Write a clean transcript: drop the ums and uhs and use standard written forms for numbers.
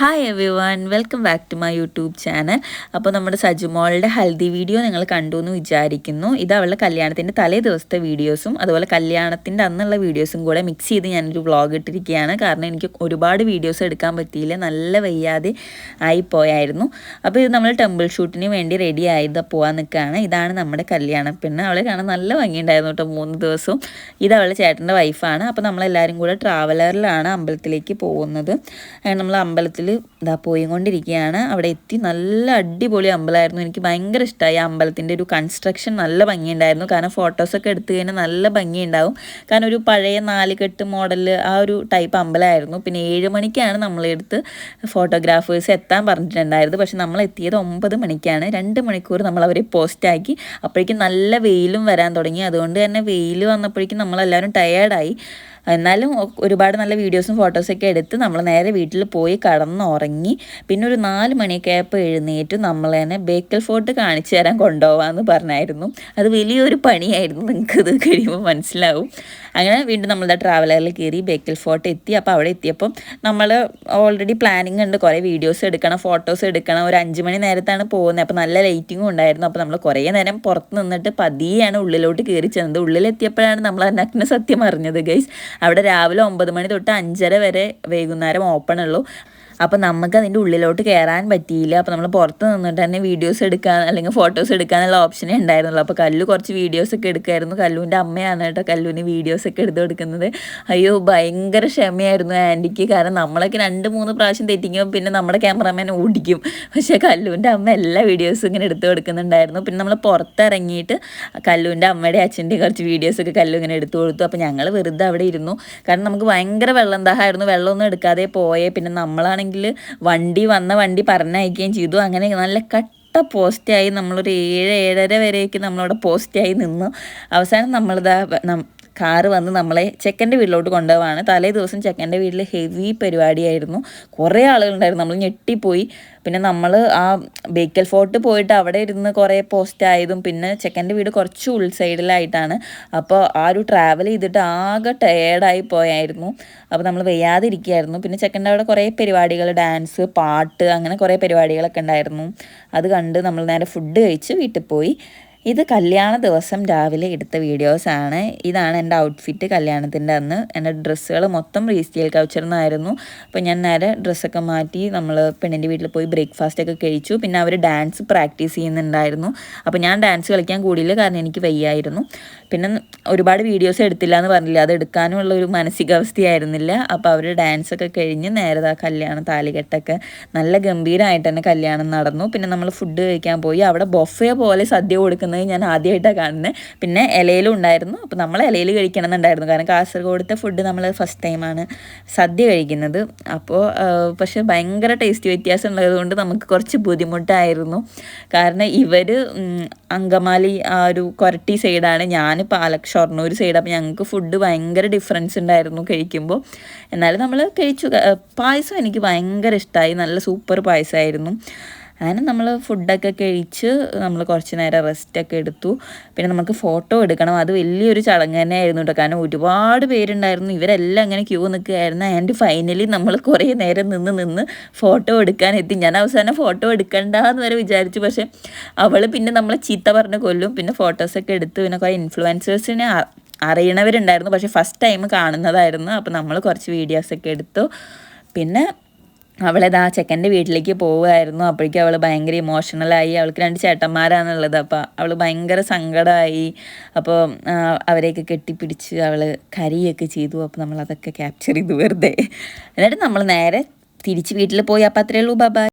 Hi everyone, welcome back to my YouTube channel. അപ്പോൾ നമ്മുടെ സജുമോളുടെ haldi video നിങ്ങൾ കണ്ടു എന്ന് വിചാരിക്കുന്നു. ഇത് അവളുടെ കല്യാണത്തിൻ്റെ തലേ ദിവസത്തെ വീഡിയോസും അതുപോലെ കല്യാണത്തിൻ്റെ അന്നുള്ള വീഡിയോസും കൂടെ മിക്സ് ചെയ്ത് ഞാനൊരു വ്ളോഗ് ഇട്ടിരിക്കുകയാണ്. കാരണം എനിക്ക് ഒരുപാട് വീഡിയോസ് എടുക്കാൻ പറ്റിയില്ല, നല്ല വയ്യാതെ ആയിപ്പോയായിരുന്നു. അപ്പോൾ ഇത് നമ്മൾ ടെമ്പിൾ ഷൂട്ടിന് വേണ്ടി റെഡി ആയത് പോകാൻ നിൽക്കുകയാണ്. ഇതാണ് നമ്മുടെ കല്യാണ പെണ്ണ്. അവളെ കാണാൻ നല്ല ഭംഗിയുണ്ടായിരുന്നു കേട്ടോ 3 ദിവസവും. ഇത് അവളുടെ ചേട്ടൻ്റെ വൈഫാണ്. അപ്പോൾ നമ്മളെല്ലാവരും കൂടെ ട്രാവലറിലാണ് അമ്പലത്തിലേക്ക് പോകുന്നത്. നമ്മൾ അമ്പലത്തിൽ ഇതാ പോയിക്കൊണ്ടിരിക്കുകയാണ്. അവിടെ എത്തി. നല്ല അടിപൊളി അമ്പലമായിരുന്നു. എനിക്ക് ഭയങ്കര ഇഷ്ടമായി. ആ അമ്പലത്തിൻ്റെ ഒരു കൺസ്ട്രക്ഷൻ നല്ല ഭംഗിയുണ്ടായിരുന്നു. കാരണം ഫോട്ടോസൊക്കെ എടുത്തു കഴിഞ്ഞാൽ നല്ല ഭംഗിയുണ്ടാവും. കാരണം ഒരു പഴയ 4 കെട്ട് മോഡൽ ആ ഒരു ടൈപ്പ് അമ്പലമായിരുന്നു. പിന്നെ 7 മണിക്കാണ് നമ്മളെടുത്ത് ഫോട്ടോഗ്രാഫേഴ്സ് എത്താൻ പറഞ്ഞിട്ടുണ്ടായിരുന്നു. പക്ഷെ നമ്മൾ എത്തിയത് 9 മണിക്കാണ്. 2 മണിക്കൂർ നമ്മൾ അവരെ പോസ്റ്റാക്കി. അപ്പോഴേക്കും നല്ല വെയിലും വരാൻ തുടങ്ങി. അതുകൊണ്ട് തന്നെ വെയിൽ വന്നപ്പോഴേക്കും നമ്മളെല്ലാവരും ടയേർഡായി. എന്നാലും ഒരുപാട് നല്ല വീഡിയോസും ഫോട്ടോസൊക്കെ എടുത്ത് നമ്മൾ നേരെ വീട്ടിൽ പോയി കടന്നുറങ്ങി. പിന്നെ ഒരു 4 മണിയൊക്കെ ആയപ്പോൾ എഴുന്നേറ്റ് നമ്മൾ തന്നെ ബേക്കൽ ഫോർട്ട് കാണിച്ചു തരാൻ കൊണ്ടുപോകാമെന്ന് പറഞ്ഞായിരുന്നു. അത് വലിയൊരു പണിയായിരുന്നു, നിങ്ങൾക്കത് കഴിയുമ്പോൾ മനസ്സിലാവും. അങ്ങനെ വീണ്ടും നമ്മളുടെ ട്രാവലറിൽ കയറി ബേക്കൽ ഫോർട്ട് എത്തി. അപ്പോൾ അവിടെ എത്തിയപ്പം നമ്മൾ ഓൾറെഡി പ്ലാനിങ് ഉണ്ട്, കുറേ വീഡിയോസ് എടുക്കണം, ഫോട്ടോസ് എടുക്കണം. ഒരു 5 മണി നേരത്താണ് പോകുന്നത്. അപ്പോൾ നല്ല ലൈറ്റിങ്ങും ഉണ്ടായിരുന്നു. അപ്പോൾ നമ്മൾ കുറേ നേരം പുറത്ത് നിന്നിട്ട് പതിയെയാണ് ഉള്ളിലോട്ട് കയറി ചെന്നത്. ഉള്ളിലെത്തിയപ്പോഴാണ് നമ്മൾ അതിനകത്ത് സത്യം അറിഞ്ഞത് ഗൈസ്. അവിടെ രാവിലെ 9 മണി തൊട്ട് 5:30 വരെ വൈകുന്നേരം ഓപ്പൺ ഉള്ളൂ. അപ്പോൾ നമുക്ക് അതിൻ്റെ ഉള്ളിലോട്ട് കയറാൻ പറ്റിയില്ല. അപ്പോൾ നമ്മൾ പുറത്ത് നിന്നിട്ട് തന്നെ വീഡിയോസ് എടുക്കാൻ അല്ലെങ്കിൽ ഫോട്ടോസ് എടുക്കാനുള്ള ഓപ്ഷനേ ഉണ്ടായിരുന്നുള്ളൂ. അപ്പോൾ കല്ലു കുറച്ച് വീഡിയോസൊക്കെ എടുക്കുമായിരുന്നു. കല്ലുവിൻ്റെ അമ്മയാണ് കേട്ടോ കല്ലുവിന് വീഡിയോസൊക്കെ എടുത്ത് കൊടുക്കുന്നത്. അയ്യോ ഭയങ്കര ക്ഷമയായിരുന്നു ആൻറ്റിക്ക്. കാരണം നമ്മളൊക്കെ 2-3 പ്രാവശ്യം തെറ്റിക്കുമ്പോൾ പിന്നെ നമ്മുടെ ക്യാമറാമാൻ ഓടിക്കും. പക്ഷേ കല്ലുവിൻ്റെ അമ്മ എല്ലാ വീഡിയോസും ഇങ്ങനെ എടുത്ത് കൊടുക്കുന്നുണ്ടായിരുന്നു. പിന്നെ നമ്മൾ പുറത്തിറങ്ങിയിട്ട് കല്ലുവിൻ്റെ അമ്മയുടെ അച്ഛൻ്റെ കുറച്ച് വീഡിയോസൊക്കെ കല്ലു ഇങ്ങനെ എടുത്തു കൊടുത്തു. അപ്പോൾ ഞങ്ങൾ വെറുതെ അവിടെ ഇരുന്നു. കാരണം നമുക്ക് ഭയങ്കര വെള്ളം ദാഹമായിരുന്നു. വെള്ളമൊന്നും എടുക്കാതെ പോയേ. പിന്നെ നമ്മളാണെങ്കിൽ വണ്ടി പറഞ്ഞയക്കുകയും ചെയ്തു. അങ്ങനെ നല്ല പോസ്റ്റായി നമ്മളൊരു 7-7:30 വരെയൊക്കെ നമ്മളവിടെ പോസ്റ്റായി നിന്നു. അവസാനം നമ്മളിതാ കാറ് വന്ന് നമ്മളെ ചെക്കൻ്റെ വീട്ടിലോട്ട് കൊണ്ടുപോവാണ്. തലേ ദിവസം ചെക്കൻ്റെ വീട്ടിൽ ഹെവി പരിപാടിയായിരുന്നു. കുറേ ആളുകളുണ്ടായിരുന്നു. നമ്മൾ ഞെട്ടിപ്പോയി. പിന്നെ നമ്മൾ ആ ബേക്കൽ ഫോർട്ട് പോയിട്ട് അവിടെ ഇരുന്ന് കുറേ പോസ്റ്റ് ആയതും പിന്നെ ചെക്കൻ്റെ വീട് കുറച്ച് ഉൾസൈഡിലായിട്ടാണ്. അപ്പോൾ ആ ഒരു ട്രാവൽ ചെയ്തിട്ട് ആകെ ടയേർഡായി പോയായിരുന്നു. അപ്പോൾ നമ്മൾ വയ്യാതിരിക്കുകയായിരുന്നു. പിന്നെ ചെക്കൻ്റെ അവിടെ കുറേ പരിപാടികൾ, ഡാൻസ്, പാട്ട്, അങ്ങനെ കുറേ പരിപാടികളൊക്കെ ഉണ്ടായിരുന്നു. അത് കണ്ട് നമ്മൾ നേരെ ഫുഡ് കഴിച്ച് വീട്ടിൽ പോയി. ഇത് കല്യാണ ദിവസം രാവിലെ എടുത്ത വീഡിയോസാണ്. ഇതാണ് എൻ്റെ ഔട്ട്ഫിറ്റ് കല്യാണത്തിൻ്റെ അന്ന്. എൻ്റെ ഡ്രസ്സുകൾ മൊത്തം റീസ്റ്റൈൽ കൾച്ചറിൽ നിന്നായിരുന്നു. അപ്പോൾ ഞാൻ നേരെ ഡ്രസ്സൊക്കെ മാറ്റി നമ്മൾ പെണ്ണിൻ്റെ വീട്ടിൽ പോയി ബ്രേക്ക്ഫാസ്റ്റൊക്കെ കഴിച്ചു. പിന്നെ അവർ ഡാൻസ് പ്രാക്ടീസ് ചെയ്യുന്നുണ്ടായിരുന്നു. അപ്പോൾ ഞാൻ ഡാൻസ് കളിക്കാൻ കൂടിയില്ല, കാരണം എനിക്ക് വയ്യായിരുന്നു. പിന്നെ ഒരുപാട് വീഡിയോസ് എടുത്തില്ല എന്ന് പറഞ്ഞില്ല, അത് എടുക്കാനുള്ള ഒരു മാനസികാവസ്ഥയായിരുന്നില്ല. അപ്പോൾ അവർ ഡാൻസൊക്കെ കഴിഞ്ഞ് നേരെ കല്യാണം താലികെട്ടൊക്കെ നല്ല ഗംഭീരമായിട്ട് തന്നെ കല്യാണം നടന്നു. പിന്നെ നമ്മൾ ഫുഡ് കഴിക്കാൻ പോയി. അവിടെ ബൊഫേ പോലെ സദ്യ കൊടുക്കുന്നത് ഞാൻ ആദ്യമായിട്ടാണ് കാണുന്നത്. പിന്നെ ഇലയിലും ഉണ്ടായിരുന്നു. അപ്പോൾ നമ്മൾ ഇലയിൽ കഴിക്കണം എന്നുണ്ടായിരുന്നു. കാരണം കാസർഗോഡത്തെ ഫുഡ് നമ്മൾ ഫസ്റ്റ് ടൈമാണ് സദ്യ കഴിക്കുന്നത്. അപ്പോൾ പക്ഷേ ഭയങ്കര ടേസ്റ്റ് വ്യത്യാസം ഉള്ളതുകൊണ്ട് നമുക്ക് കുറച്ച് ബുദ്ധിമുട്ടായിരുന്നു. കാരണം ഇവർ അങ്കമാലി ആ ഒരു കൊരട്ടി സൈഡാണ്, ഞാൻ ഷൊർണൂർ സൈഡ്. അപ്പോൾ ഞങ്ങൾക്ക് ഫുഡ് ഭയങ്കര ഡിഫറൻസ് ഉണ്ടായിരുന്നു കഴിക്കുമ്പോൾ. എന്നാലും നമ്മൾ കഴിച്ചു. പായസം എനിക്ക് ഭയങ്കര ഇഷ്ടമായി. നല്ല സൂപ്പർ പായസമായിരുന്നു. അങ്ങനെ നമ്മൾ ഫുഡൊക്കെ കഴിച്ച് നമ്മൾ കുറച്ച് നേരം റെസ്റ്റൊക്കെ എടുത്തു. പിന്നെ നമുക്ക് ഫോട്ടോ എടുക്കണം. അത് വലിയൊരു ചടങ്ങ് തന്നെയായിരുന്നു കേട്ടോ. കാരണം ഒരുപാട് പേരുണ്ടായിരുന്നു. ഇവരെല്ലാം അങ്ങനെ ക്യൂ നിൽക്കുകയായിരുന്നു. ആൻഡ് ഫൈനലി നമ്മൾ കുറേ നേരം നിന്ന് ഫോട്ടോ എടുക്കാനെത്തി. ഞാൻ അവസാനം ഫോട്ടോ എടുക്കണ്ടെന്ന് വരെ വിചാരിച്ചു. പക്ഷേ അവൾ പിന്നെ നമ്മളെ ചീത്ത പറഞ്ഞ് കൊല്ലും. പിന്നെ ഫോട്ടോസൊക്കെ എടുത്ത് പിന്നെ കുറേ ഇൻഫ്ലുവൻസേഴ്സിനെ അറിയണവരുണ്ടായിരുന്നു. പക്ഷേ ഫസ്റ്റ് ടൈം കാണുന്നതായിരുന്നു. അപ്പോൾ നമ്മൾ കുറച്ച് വീഡിയോസൊക്കെ എടുത്തു. പിന്നെ അവളേതാ ചെക്കൻ്റെ വീട്ടിലേക്ക് പോവുമായിരുന്നു. അപ്പോഴേക്കും അവൾ ഭയങ്കര ഇമോഷണലായി. അവൾക്ക് 2 ചേട്ടന്മാരാണുള്ളത്. അപ്പോൾ അവൾ ഭയങ്കര സങ്കടമായി. അപ്പോൾ അവരെയൊക്കെ കെട്ടിപ്പിടിച്ച് അവൾ കരയൊക്കെ ചെയ്തു. അപ്പോൾ നമ്മളതൊക്കെ ക്യാപ്ചർ ചെയ്തു വെറുതെ. എന്നിട്ട് നമ്മൾ നേരെ തിരിച്ച് വീട്ടിൽ പോയി. അപ്പോൾ അത്രയേ ഉള്ളൂ. ബൈ.